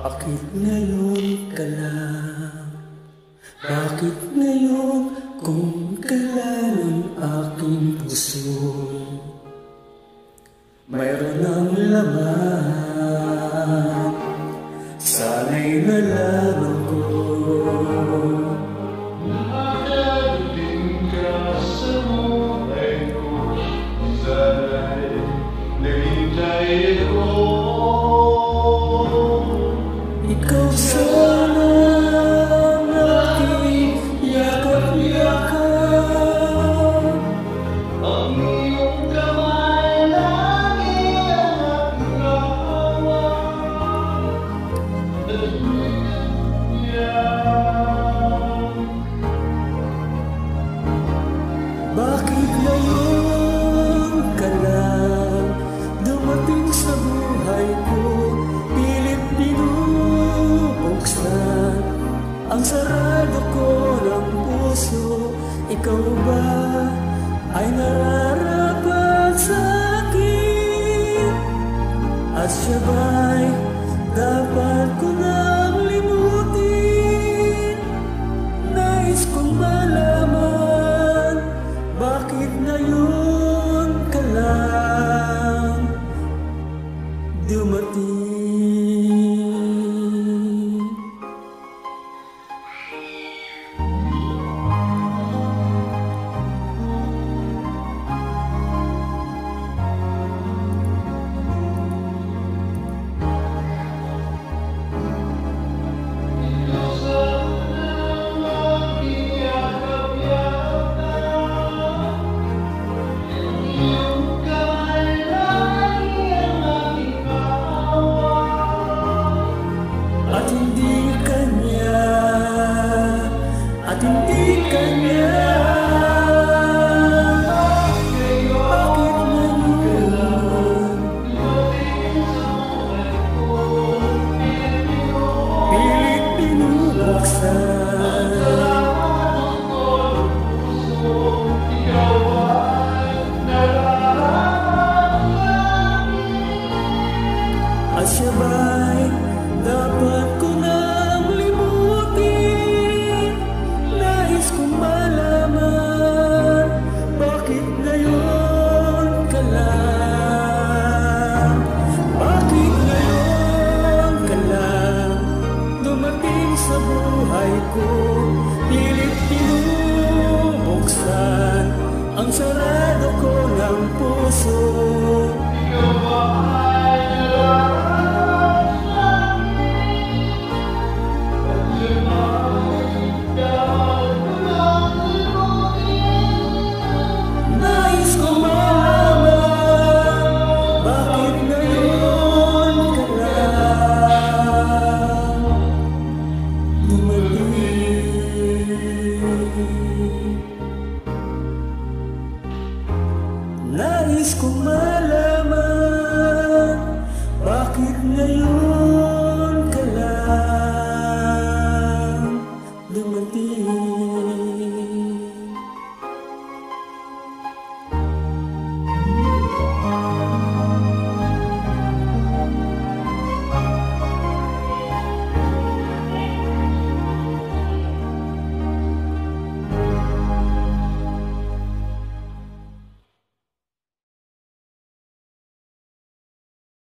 Bakit ngayon ka lang? Bakit ngayon kung kailan ang aking puso mayroon ng laman? Sana'y nalaman ko nakarating ka sa buhay ko. Sana'y naghintay ako. ikaw sana ang aking yakap-yakap. Ang iyong kamay lagi ang aking hawak. Bakit ngayon ka lang dumating sa buhay ko? Pilit binubuksan ang sarado ko ng puso. Ikaw ba ay nararapat sa akin? At siya ba'y dapat ko nang limutin? Nais kong malaman, bakit ngayon ka lang dumating? At hindi kanya